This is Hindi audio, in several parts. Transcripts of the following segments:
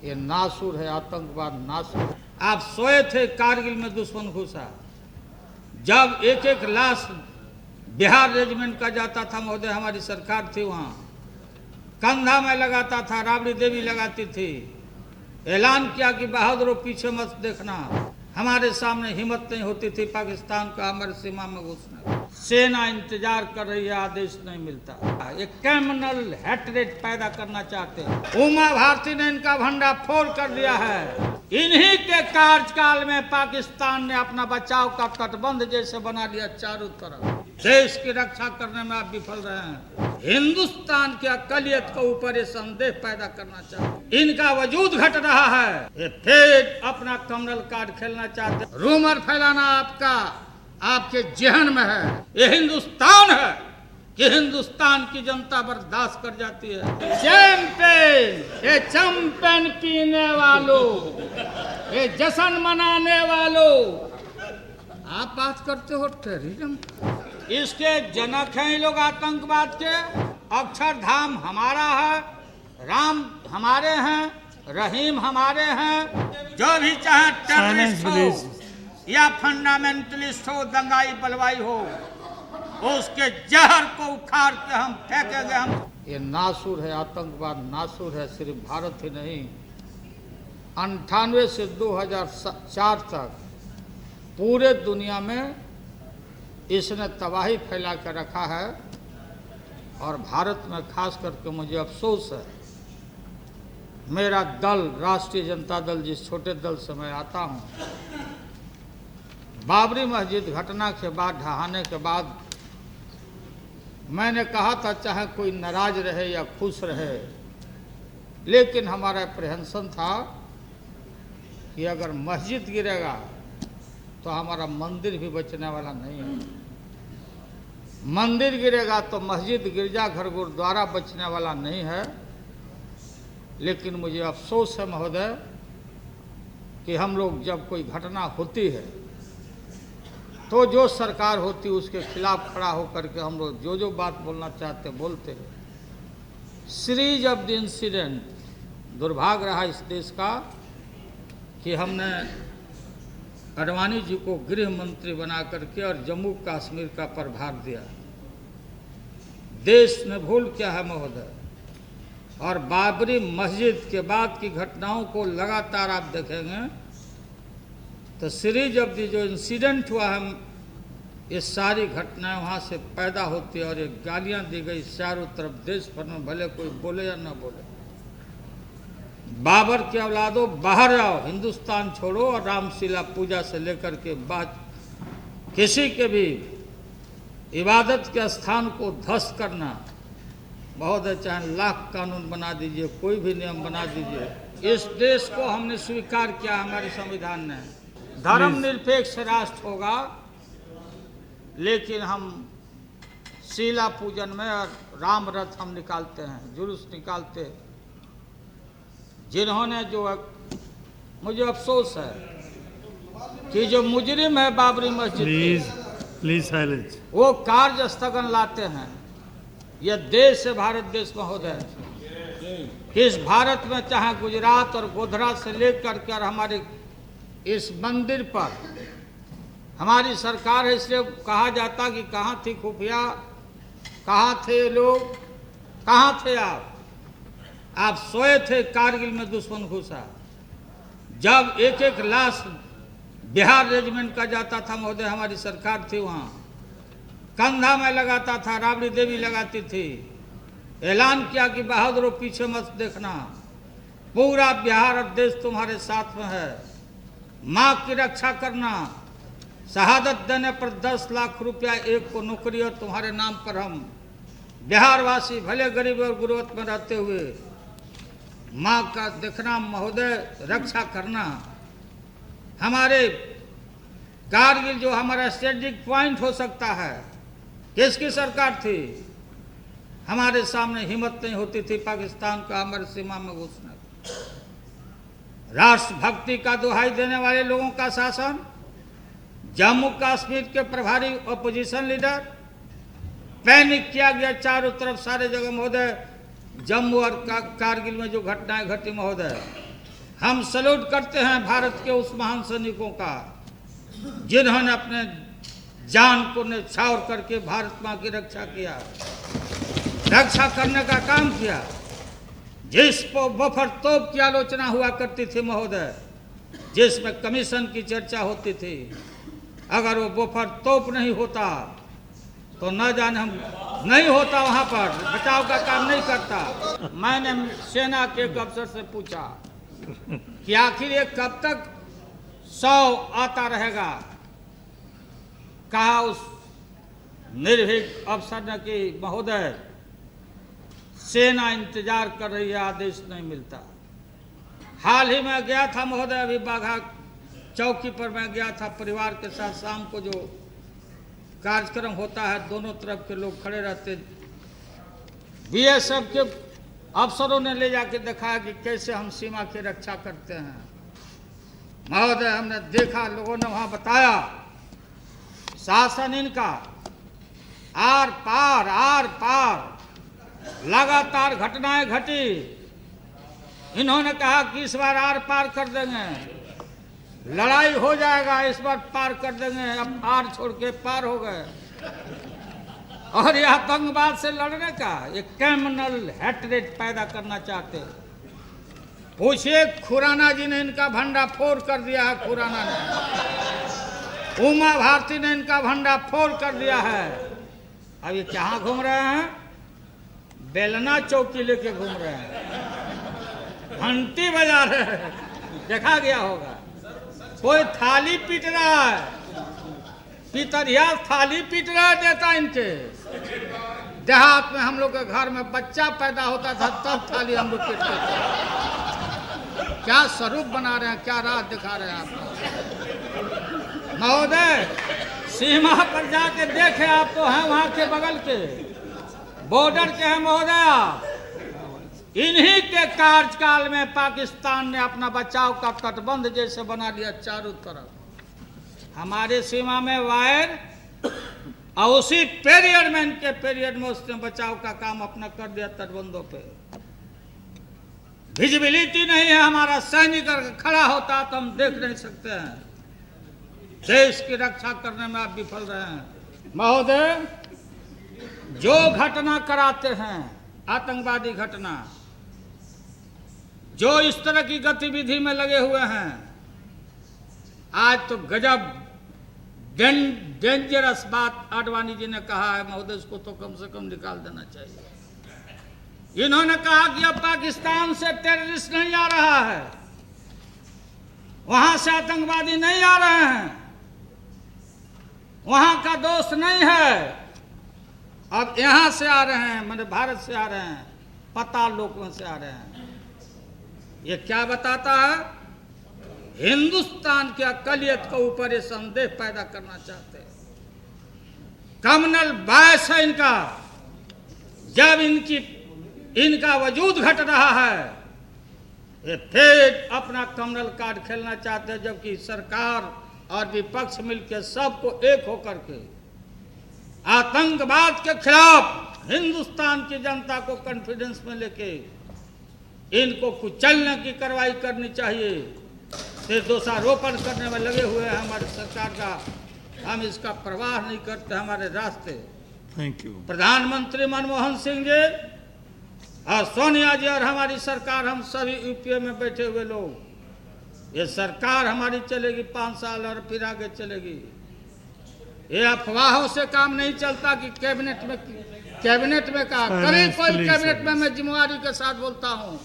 ये नासूर है, आतंकवाद नासूर है। आप सोए थे, कारगिल में दुश्मन घुसा। जब एक एक लाश बिहार रेजिमेंट का जाता था महोदय, हमारी सरकार थी वहाँ, कंधा में लगाता था, राबड़ी देवी लगाती थी, ऐलान किया कि बहादुरों पीछे मत देखना। हमारे सामने हिम्मत नहीं होती थी पाकिस्तान का हमारे सीमा में घुसने। सेना इंतजार कर रही है, आदेश नहीं मिलता। ये कम्युनल हेट्रेड पैदा करना चाहते हैं। उमा भारती ने इनका भंडा फोड़ कर दिया है। इन्हीं के कार्यकाल में पाकिस्तान ने अपना बचाव का तटबंध जैसे बना लिया चारों तरफ। देश की रक्षा करने में आप विफल रहे हैं। हिंदुस्तान की अकलियत के ऊपर ये संदेह पैदा करना चाहते, इनका वजूद घट रहा है। ये फिर अपना कम्युनल कार्ड खेलना चाहते, रूमर फैलाना आपके जहन में है। ये हिंदुस्तान है कि हिंदुस्तान की जनता बर्दाश्त कर जाती है। चैंपियन, ये चैंपियन पीने वालों, ये जश्न मनाने वालों, आप बात करते हो टेररिज्म। इसके जनक हैं ये लोग आतंकवाद के। अक्षरधाम हमारा है, राम हमारे हैं, रहीम हमारे हैं। जो भी चाहे टेररिस्ट हो या फंडामेंटलिस्ट हो, दंगाई बलवाई हो, उसके जहर को उखाड़ के हम फेंकेंगे। हम ये नासूर है, आतंकवाद नासूर है। सिर्फ भारत ही नहीं, 98 से 2004 तक पूरे दुनिया में इसने तबाही फैला कर रखा है। और भारत में खास करके मुझे अफसोस है, मेरा दल राष्ट्रीय जनता दल, जिस छोटे दल से मैं आता हूँ, बाबरी मस्जिद घटना के बाद, ढहाने के बाद, मैंने कहा था चाहे कोई नाराज रहे या खुश रहे, लेकिन हमारा अप्रहेंशन था कि अगर मस्जिद गिरेगा तो हमारा मंदिर भी बचने वाला नहीं है। मंदिर गिरेगा तो मस्जिद, गिरजाघर, गुरुद्वारा बचने वाला नहीं है। लेकिन मुझे अफसोस है महोदय कि हम लोग जब कोई घटना होती है तो जो सरकार होती उसके खिलाफ खड़ा होकर के हम लोग जो बात बोलना चाहते बोलते हैं। सीरीज ऑफ द इंसिडेंट, दुर्भाग्य रहा इस देश का कि हमने अडवाणी जी को गृह मंत्री बना करके और जम्मू कश्मीर का प्रभार दिया। देश ने भूल किया है महोदय। और बाबरी मस्जिद के बाद की घटनाओं को लगातार आप देखेंगे तो सीरीज ऑफ दी जो इंसिडेंट हुआ है, ये सारी घटनाएं वहाँ से पैदा होती है। और ये गालियाँ दी गई चारों तरफ देश भर में, भले कोई बोले या ना बोले। बाबर के औलादों, बाहर आओ, हिंदुस्तान छोड़ो और रामशीला पूजा से लेकर के बाद किसी के भी इबादत के स्थान को ध्वस्त करना, बहुत चाहे लाख कानून बना दीजिए, कोई भी नियम बना दीजिए, इस देश को हमने स्वीकार किया, हमारे संविधान ने। धर्मनिरपेक्ष राष्ट्र होगा, लेकिन हम शीला पूजन में और राम रथ हम निकालते हैं, जुलूस निकालते हैं। जिन्होंने जो, मुझे अफसोस है कि जो मुजरिम है बाबरी मस्जिद, प्लीज साइलेंस, वो कार्य स्थगन लाते हैं। यह देश है भारत देश महोदय। इस भारत में चाहे गुजरात और गोधरा से लेकर के और हमारे इस मंदिर पर हमारी सरकार है, इसलिए कहा जाता कि कहाँ थी खुफिया, कहाँ थे लोग, कहाँ थे आप। आप सोए थे, कारगिल में दुश्मन घुसा। जब एक एक लाश बिहार रेजिमेंट का जाता था महोदय, हमारी सरकार थी वहाँ, कंधा में लगाता था, राबड़ी देवी लगाती थी, ऐलान किया कि बहादुरों पीछे मत देखना, पूरा बिहार और देश तुम्हारे साथ में है, माँ की रक्षा करना, शहादत देने पर 10 लाख रुपया एक को नौकरी और तुम्हारे नाम पर हम बिहारवासी भले गरीब और गुर्बत में रहते हुए माँ का देखना महोदय, रक्षा करना। हमारे कारगिल जो हमारा स्ट्रेटेजिक पॉइंट हो सकता है, किसकी सरकार थी? हमारे सामने हिम्मत नहीं होती थी पाकिस्तान का हमारे सीमा में घुसने। राष्ट्रभक्ति का दुहाई देने वाले लोगों का शासन, जम्मू कश्मीर के प्रभारी अपोजिशन लीडर, पैनिक किया गया चारों तरफ सारे जगह महोदय। जम्मू और कारगिल में जो घटनाएं घटी महोदय, हम सैल्यूट करते हैं भारत के उस महान सैनिकों का जिन्होंने अपने जान को न्यौछावर करके भारत माँ की रक्षा किया, रक्षा करने का काम किया। जिस बफर तोप की आलोचना हुआ करती थी महोदय, जिसमें कमीशन की चर्चा होती थी, अगर वो बफर तोप नहीं होता तो न जाने हम नहीं होता, वहाँ पर बचाव का काम नहीं करता। मैंने सेना के एक अफसर से पूछा कि आखिर ये कब तक 100 आता रहेगा। कहा उस निर्भीक अफसर ने कि महोदय सेना इंतजार कर रही है, आदेश नहीं मिलता। हाल ही में गया था महोदय, अभी बाघा चौकी पर मैं गया था परिवार के साथ। शाम को जो कार्यक्रम होता है दोनों तरफ के लोग खड़े रहते, बीएसएफ के अफसरों ने ले जाके दिखाया कि कैसे हम सीमा की रक्षा करते हैं। महोदय हमने देखा, लोगों ने वहां बताया शासन इनका आर पार लगातार घटनाएं घटी। इन्होंने कहा कि इस बार आर पार कर देंगे, लड़ाई हो जाएगा, इस बार पार कर देंगे। अब आर छोड़ के पार हो गए। और यह आतंकवाद से लड़ने का ये कम्युनल हेट्रेड पैदा करना चाहते। पूछिए खुराना जी ने इनका भंडाफोड़ कर दिया है। खुराना ने, उमा भारती ने इनका भंडाफोड़ कर दिया है। अब ये कहाँ घूम रहे हैं? बेलना चौकी लेके घूम रहे हैं, घंटी बजा रहे हैं, देखा गया होगा। कोई थाली पीट रहा है, पितरिया थाली पीट रहा देता इनके। देहात में हम लोग के घर में बच्चा पैदा होता था तब थाली हम लोग पीटते थे। क्या स्वरूप बना रहे हैं, क्या राह दिखा रहे हैं आप महोदय। सीमा पर जाके देखे आप तो हैं वहां के बगल के बॉर्डर के हैं महोदय। इन्हीं के कार्यकाल में पाकिस्तान ने अपना बचाव का तटबंध जैसे बना लिया चारों तरफ। हमारे सीमा में वायर और उसी पीरियड में, इनके पीरियड में उसने बचाव का काम अपना कर दिया तटबंधों पे। विजिबिलिटी नहीं है, हमारा सैनिक खड़ा होता तो हम देख नहीं सकते हैं। देश की रक्षा करने में आप विफल रहे हैं महोदय। जो घटना कराते हैं आतंकवादी घटना, जो इस तरह की गतिविधि में लगे हुए हैं, आज तो गजब डेंजरस बात आडवाणी जी ने कहा है महोदय, इसको तो कम से कम निकाल देना चाहिए। इन्होंने कहा कि अब पाकिस्तान से टेररिस्ट नहीं आ रहा है, वहां से आतंकवादी नहीं आ रहे हैं, वहां का दोस्त नहीं है, अब यहां से आ रहे हैं, मैंने भारत से आ रहे हैं, पाताल लोक में से आ रहे हैं। ये क्या बताता है? हिंदुस्तान की अकलियत के ऊपर ये संदेह पैदा करना चाहते हैं। कम्युनल बायस है इनका। जब इनका वजूद घट रहा है, ये फिर अपना कम्युनल कार्ड खेलना चाहते हैं, जबकि सरकार और विपक्ष मिलकर सबको एक होकर के आतंकवाद के खिलाफ हिंदुस्तान की जनता को कॉन्फिडेंस में लेके इनको कुचलने की कार्रवाई करनी चाहिए। फिर दोषारोपण करने में लगे हुए हैं हमारी सरकार का, हम इसका परवाह नहीं करते। हमारे रास्ते थैंक यू प्रधानमंत्री मनमोहन सिंह जी और सोनिया जी और हमारी सरकार, हम सभी यूपीए में बैठे हुए लोग, ये सरकार हमारी चलेगी 5 साल और फिर आगे चलेगी। ये अफवाहों से काम नहीं चलता कि कैबिनेट में कहा कभी कोई कैबिनेट में मैं जिम्मेवारी के साथ बोलता हूं,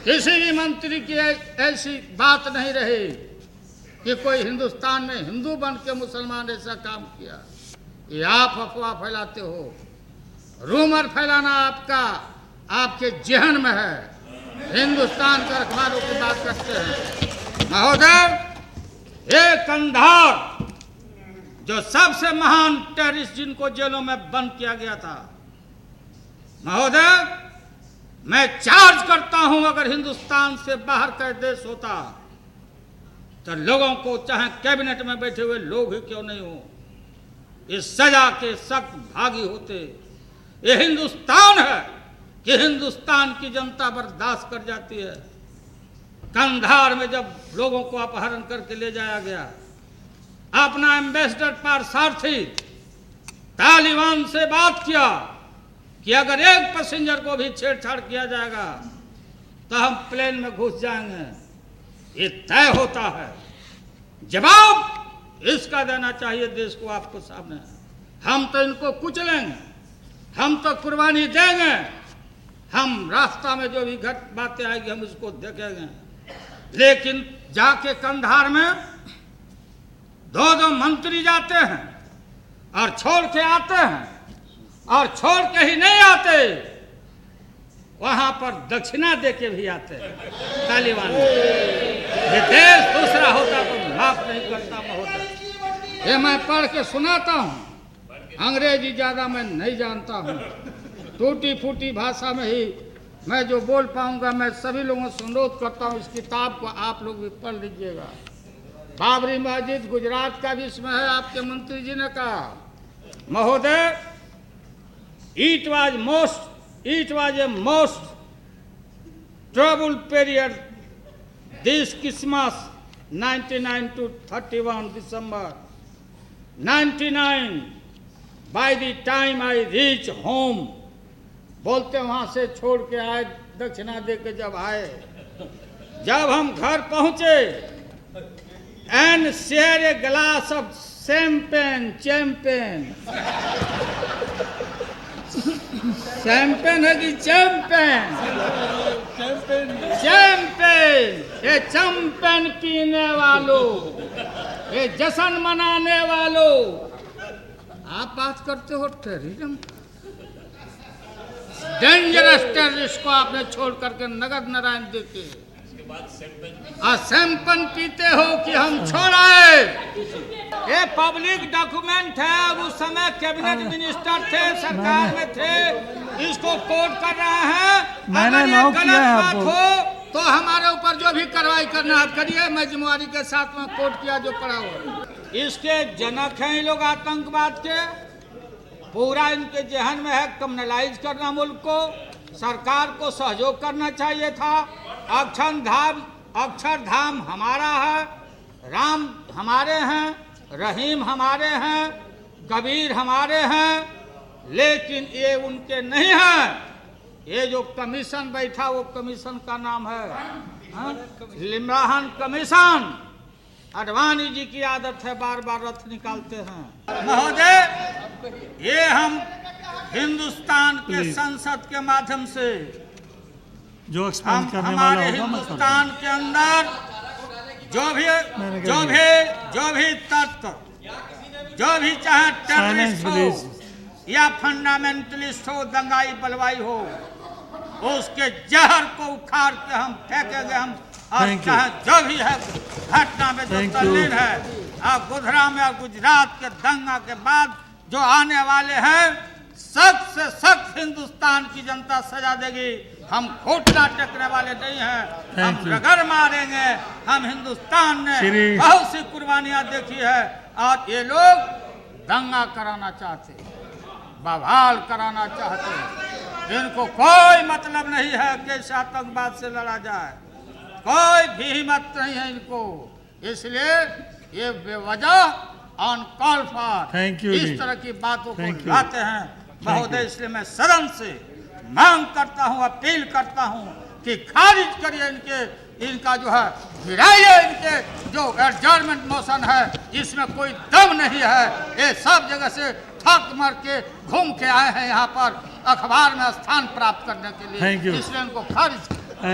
किसी भी मंत्री की ऐसी बात नहीं रही कि कोई हिंदुस्तान में हिंदू बन के मुसलमान ऐसा काम किया। ये आप अफवाह फैलाते हो, रूमर फैलाना आपके जहन में है। हिंदुस्तान के रखवालों की बात करते हैं महोदय। ये कंधार जो सबसे महान टेररिस्ट जिनको जेलों में बंद किया गया था महोदय, मैं चार्ज करता हूं अगर हिंदुस्तान से बाहर का देश होता तो लोगों को, चाहे कैबिनेट में बैठे हुए लोग ही क्यों नहीं हो, इस सजा के सख्त भागी होते। ये हिंदुस्तान है कि हिंदुस्तान की जनता बर्दाश्त कर जाती है। कंधार में जब लोगों को अपहरण करके ले जाया गया, अपना एम्बेसडर पारसारथी तालिबान से बात किया कि अगर एक पैसेंजर को भी छेड़छाड़ किया जाएगा तो हम प्लेन में घुस जाएंगे। ये तय होता है। जवाब इसका देना चाहिए देश को, आपको सामने। हम तो इनको कुचलेंगे, हम तो कुर्बानी देंगे, हम रास्ता में जो भी बातें आएगी हम उसको देखेंगे। लेकिन जाके कंधार में दो मंत्री जाते हैं और छोड़ के आते हैं, और छोड़ के ही नहीं आते, वहां पर दक्षिणा दे के भी आते हैं तालिबान। ये देश दूसरा होता तो माफ नहीं करता महोदय। ये मैं पढ़ के सुनाता हूँ, अंग्रेजी ज्यादा मैं नहीं जानता हूँ, टूटी फूटी भाषा में ही मैं जो बोल पाऊंगा। मैं सभी लोगों से अनुरोध करता हूँ, इस किताब को आप लोग भी पढ़ लीजिएगा। बाबरी मस्जिद गुजरात का भी इसमें है, आपके मंत्री जी ने कहा महोदय, it was a most troubled period this Christmas 99 to 31 December 99 by the time I reach home। बोलते वहां से छोड़ के आए, दक्षिणा दे के जब आए, जब हम घर पहुंचे, and share a glass of champagne है कि चैंपेन? ये चैंपेन पीने वालों, ये जश्न मनाने वालों, आप बात करते हो टेररिज्म। डेंजरस टेररिस्ट को आपने छोड़ करके नगद नारायण देते और शैंपेन पीते हो कि हम छोड़ाए। ये पब्लिक डॉक्यूमेंट है, उस समय कैबिनेट मिनिस्टर थे, सरकार में थे, इसको कोट कर रहे हैं। मैंने अगर नोट किया है बात आपको। हो तो हमारे ऊपर जो भी कार्रवाई करना आप करिए। मैं जिम्मेवारी के साथ में कोट किया जो पड़ा हो। इसके जनक हैं ये लोग आतंकवाद के, पूरा इनके जहन में है कम्युनलाइज करना मुल्क को। सरकार को सहयोग करना चाहिए था। अक्षरधाम हमारा है, राम हमारे हैं, रहीम हमारे हैं, कबीर हमारे हैं, लेकिन ये उनके नहीं है। ये जो कमीशन बैठा वो कमीशन का नाम है लिम्राहन कमीशन। अडवाणी जी की आदत है बार बार रथ निकालते हैं। महोदय, ये हम हिंदुस्तान के संसद के माध्यम से जो एक्सपेंड करने वाला हमारे होगा हिंदुस्तान के अंदर जो भी तत्व, जो भी चाहे टेररिस्ट हो या फंडामेंटलिस्ट हो, दंगाई बलवाई हो, उसके जहर को उखाड़ के हम फेंकेंगे। हम और चाहे जो भी है घटना में जो तल्लीन है, और गोधरा में और गुजरात के दंगा के बाद जो आने वाले हैं, सख्त से सख्त हिंदुस्तान की जनता सजा देगी। हम घोटना टेकने वाले नहीं हैं, हम रगड़ मारेंगे। हम हिंदुस्तान ने बहुत सी कुर्बानियां देखी है, और ये लोग दंगा कराना चाहते, बवाल कराना चाहते। इनको कोई मतलब नहीं है कि इस आतंकवाद से लड़ा जाए, कोई भी हिम्मत नहीं है इनको। इसलिए ये बेवजह ऑन कॉल फॉर इस तरह की बातों को लाते हैं महोदय। इसलिए मैं सदन से मांग करता हूं, अपील करता हूं कि खारिज करिए इनका जो है, गिराइए इनके जो एडजर्नमेंट मोशन है, इसमें कोई दम नहीं है। ये सब जगह से थक मर के घूम के आए हैं यहाँ पर अखबार में स्थान प्राप्त करने के लिए, इसलिए इनको खारिज